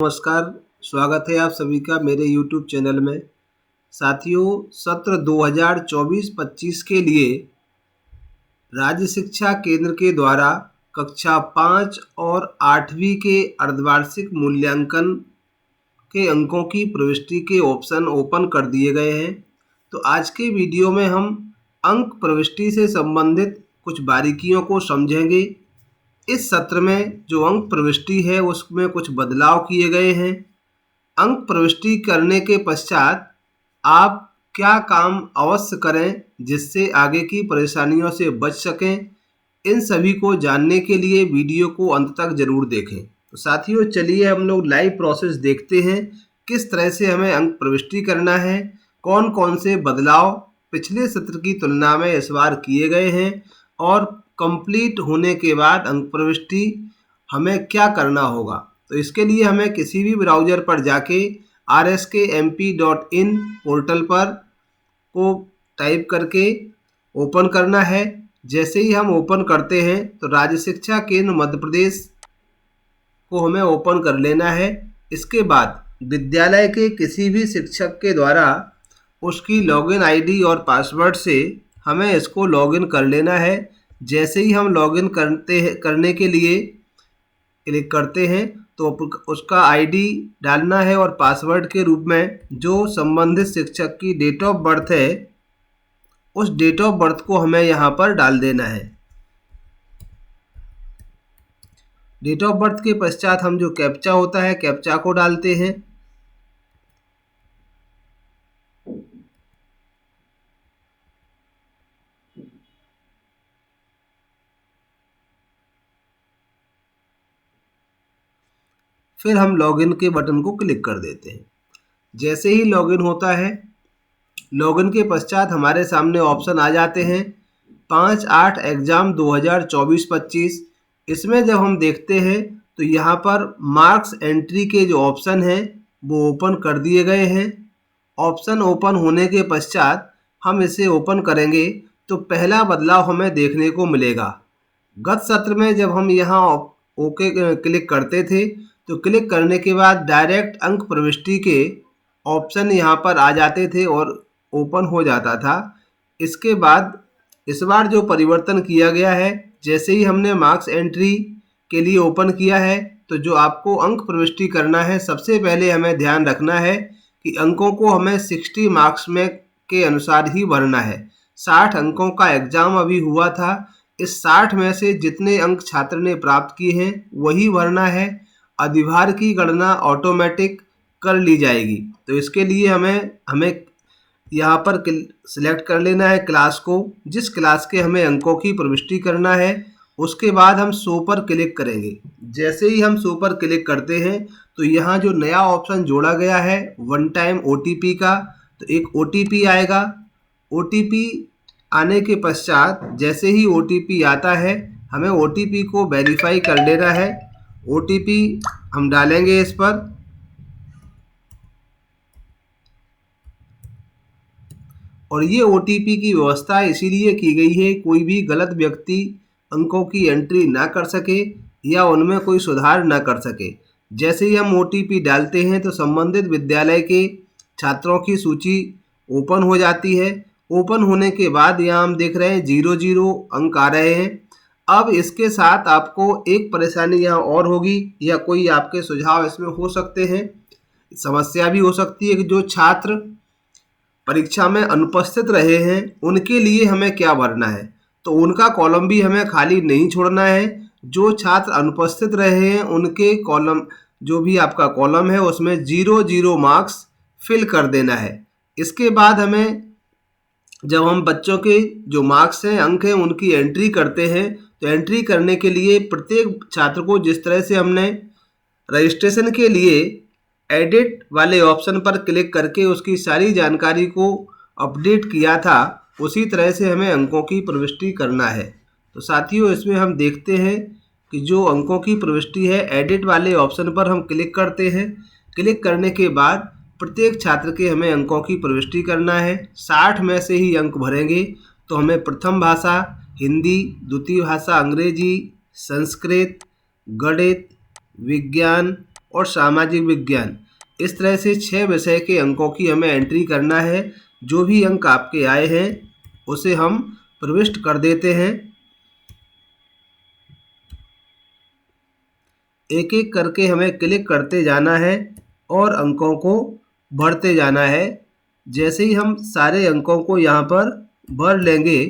नमस्कार। स्वागत है आप सभी का मेरे YouTube चैनल में। साथियों, सत्र 2024-25 के लिए राज्य शिक्षा केंद्र के द्वारा कक्षा 5 और 8वीं के अर्धवार्षिक मूल्यांकन के अंकों की प्रविष्टि के ऑप्शन ओपन कर दिए गए हैं। तो आज के वीडियो में हम अंक प्रविष्टि से संबंधित कुछ बारीकियों को समझेंगे। इस सत्र में जो अंक प्रविष्टि है उसमें कुछ बदलाव किए गए हैं। अंक प्रविष्टि करने के पश्चात आप क्या काम अवश्य करें जिससे आगे की परेशानियों से बच सकें, इन सभी को जानने के लिए वीडियो को अंत तक जरूर देखें। तो साथियों, चलिए हम लोग लाइव प्रोसेस देखते हैं किस तरह से हमें अंक प्रविष्टि करना है, कौन कौन से बदलाव पिछले सत्र की तुलना में इस बार किए गए हैं और कंप्लीट होने के बाद अंक प्रविष्टि हमें क्या करना होगा। तो इसके लिए हमें किसी भी ब्राउज़र पर जाके rskmp.in पोर्टल पर को टाइप करके ओपन करना है। जैसे ही हम ओपन करते हैं तो राज्य शिक्षा केंद्र मध्य प्रदेश को हमें ओपन कर लेना है। इसके बाद विद्यालय के किसी भी शिक्षक के द्वारा उसकी लॉगिन आईडी और पासवर्ड से हमें इसको लॉगिन कर लेना है। जैसे ही हम लॉगिन करने के लिए क्लिक करते हैं तो उसका आईडी डालना है और पासवर्ड के रूप में जो संबंधित शिक्षक की डेट ऑफ बर्थ है उस डेट ऑफ बर्थ को हमें यहाँ पर डाल देना है। डेट ऑफ बर्थ के पश्चात हम जो कैप्चा होता है कैप्चा को डालते हैं। फिर हम लॉगिन के बटन को क्लिक कर देते हैं। जैसे ही लॉगिन होता है, लॉगिन के पश्चात हमारे सामने ऑप्शन आ जाते हैं 5-8 एग्ज़ाम 2024-25। इसमें जब हम देखते हैं तो यहाँ पर मार्क्स एंट्री के जो ऑप्शन हैं वो ओपन कर दिए गए हैं। ऑप्शन ओपन होने के पश्चात हम इसे ओपन करेंगे तो पहला बदलाव हमें देखने को मिलेगा। गत सत्र में जब हम यहाँ ओके क्लिक करते थे तो क्लिक करने के बाद डायरेक्ट अंक प्रविष्टि के ऑप्शन यहाँ पर आ जाते थे और ओपन हो जाता था। इसके बाद इस बार जो परिवर्तन किया गया है, जैसे ही हमने मार्क्स एंट्री के लिए ओपन किया है तो जो आपको अंक प्रविष्टि करना है, सबसे पहले हमें ध्यान रखना है कि अंकों को हमें 60 मार्क्स में के अनुसार ही भरना है। 60 अंकों का एग्ज़ाम अभी हुआ था। इस 60 में से जितने अंक छात्र ने प्राप्त किए हैं वही भरना है। अधिभार की गणना ऑटोमेटिक कर ली जाएगी। तो इसके लिए हमें यहाँ पर सिलेक्ट कर लेना है क्लास को, जिस क्लास के हमें अंकों की प्रविष्टि करना है। उसके बाद हम शो पर क्लिक करेंगे। जैसे ही हम शो पर क्लिक करते हैं तो यहाँ जो नया ऑप्शन जोड़ा गया है वन टाइम OTP का, तो एक OTP आएगा। OTP आने के पश्चात जैसे ही OTP आता है हमें OTP को वेरीफाई कर लेना है। OTP हम डालेंगे इस पर और ये OTP की व्यवस्था इसीलिए की गई है कोई भी गलत व्यक्ति अंकों की एंट्री ना कर सके या उनमें कोई सुधार ना कर सके। जैसे ही हम OTP डालते हैं तो संबंधित विद्यालय के छात्रों की सूची ओपन हो जाती है। ओपन होने के बाद यहाँ हम देख रहे हैं 00 अंक आ रहे हैं। अब इसके साथ आपको एक परेशानी यहाँ और होगी या कोई आपके सुझाव इसमें हो सकते हैं। समस्या भी हो सकती है कि जो छात्र परीक्षा में अनुपस्थित रहे हैं उनके लिए हमें क्या भरना है, तो उनका कॉलम भी हमें खाली नहीं छोड़ना है। जो छात्र अनुपस्थित रहे हैं उनके कॉलम, जो भी आपका कॉलम है उसमें 00 मार्क्स फिल कर देना है। इसके बाद हमें जब हम बच्चों के जो मार्क्स हैं, अंक हैं, उनकी एंट्री करते हैं तो एंट्री करने के लिए प्रत्येक छात्र को जिस तरह से हमने रजिस्ट्रेशन के लिए एडिट वाले ऑप्शन पर क्लिक करके उसकी सारी जानकारी को अपडेट किया था, उसी तरह से हमें अंकों की प्रविष्टि करना है। तो साथियों, इसमें हम देखते हैं कि जो अंकों की प्रविष्टि है एडिट वाले ऑप्शन पर हम क्लिक करते हैं। क्लिक करने के बाद प्रत्येक छात्र के हमें अंकों की प्रविष्टि करना है। 60 में से ही अंक भरेंगे। तो हमें प्रथम भाषा हिंदी, द्वितीय भाषा अंग्रेजी, संस्कृत, गणित, विज्ञान, और सामाजिक विज्ञान। इस तरह से 6 विषय के अंकों की हमें एंट्री करना है। जो भी अंक आपके आए हैं उसे हम प्रविष्ट कर देते हैं। एक एक करके हमें क्लिक करते जाना है और अंकों को भरते जाना है। जैसे ही हम सारे अंकों को यहाँ पर भर लेंगे,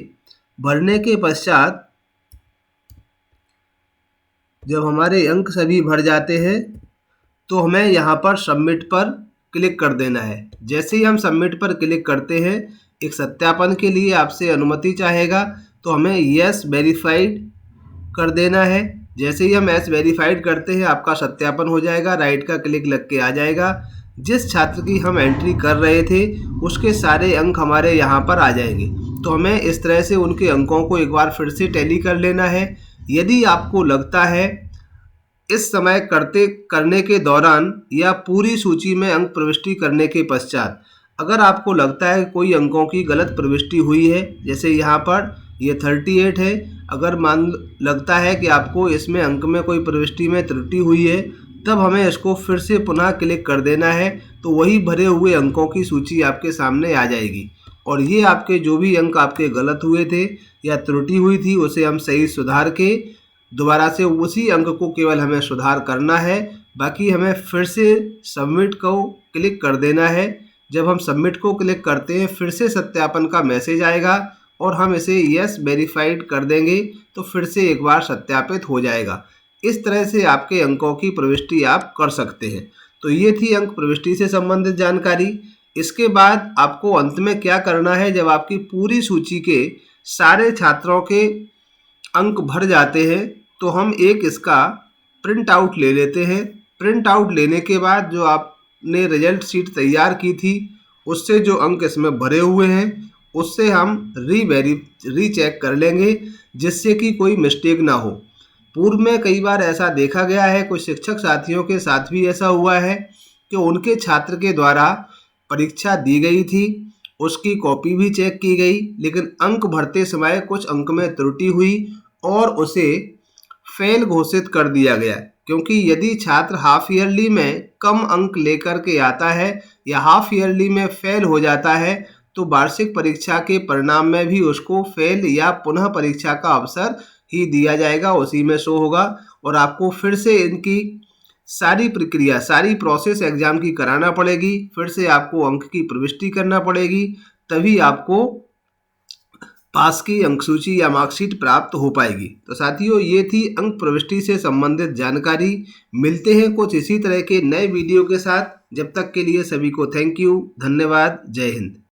भरने के पश्चात जब हमारे अंक सभी भर जाते हैं तो हमें यहाँ पर सबमिट पर क्लिक कर देना है। जैसे ही हम सबमिट पर क्लिक करते हैं, एक सत्यापन के लिए आपसे अनुमति चाहेगा, तो हमें यस वेरीफाइड कर देना है। जैसे ही हम यस वेरीफाइड करते हैं, आपका सत्यापन हो जाएगा, राइट का क्लिक लग के आ जाएगा। जिस छात्र की हम एंट्री कर रहे थे उसके सारे अंक हमारे यहाँ पर आ जाएंगे। तो हमें इस तरह से उनके अंकों को एक बार फिर से टैली कर लेना है। यदि आपको लगता है इस समय करने के दौरान या पूरी सूची में अंक प्रविष्टि करने के पश्चात अगर आपको लगता है कोई अंकों की गलत प्रविष्टि हुई है, जैसे यहाँ पर ये 38 है, अगर मान लगता है कि आपको इसमें अंक में कोई प्रविष्टि में त्रुटि हुई है, तब हमें इसको फिर से पुनः क्लिक कर देना है। तो वही भरे हुए अंकों की सूची आपके सामने आ जाएगी और ये आपके जो भी अंक आपके गलत हुए थे या त्रुटि हुई थी उसे हम सही सुधार के दोबारा से उसी अंक को केवल हमें सुधार करना है। बाकी हमें फिर से सबमिट को क्लिक कर देना है। जब हम सबमिट को क्लिक करते हैं, फिर से सत्यापन का मैसेज आएगा और हम इसे यस वेरीफाइड कर देंगे तो फिर से एक बार सत्यापित हो जाएगा। इस तरह से आपके अंकों की प्रविष्टि आप कर सकते हैं। तो ये थी अंक प्रविष्टि से संबंधित जानकारी। इसके बाद आपको अंत में क्या करना है, जब आपकी पूरी सूची के सारे छात्रों के अंक भर जाते हैं तो हम एक इसका प्रिंट आउट ले लेते हैं। प्रिंट आउट लेने के बाद जो आपने रिजल्ट शीट तैयार की थी उससे जो अंक इसमें भरे हुए हैं उससे हम रीचेक कर लेंगे, जिससे कि कोई मिस्टेक ना हो। पूर्व में कई बार ऐसा देखा गया है, कुछ शिक्षक साथियों के साथ भी ऐसा हुआ है कि उनके छात्र के द्वारा परीक्षा दी गई थी, उसकी कॉपी भी चेक की गई, लेकिन अंक भरते समय कुछ अंक में त्रुटि हुई और उसे फेल घोषित कर दिया गया। क्योंकि यदि छात्र हाफ ईयरली में कम अंक लेकर के आता है या हाफ ईयरली में फेल हो जाता है तो वार्षिक परीक्षा के परिणाम में भी उसको फेल या पुनः परीक्षा का अवसर ही दिया जाएगा, उसी में शो होगा और आपको फिर से इनकी सारी प्रक्रिया, सारी प्रोसेस एग्जाम की कराना पड़ेगी। फिर से आपको अंक की प्रविष्टि करना पड़ेगी, तभी आपको पास की अंक सूची या मार्कशीट प्राप्त हो पाएगी। तो साथियों, ये थी अंक प्रविष्टि से संबंधित जानकारी। मिलते हैं कुछ इसी तरह के नए वीडियो के साथ। जब तक के लिए सभी को थैंक यू, धन्यवाद, जय हिंद।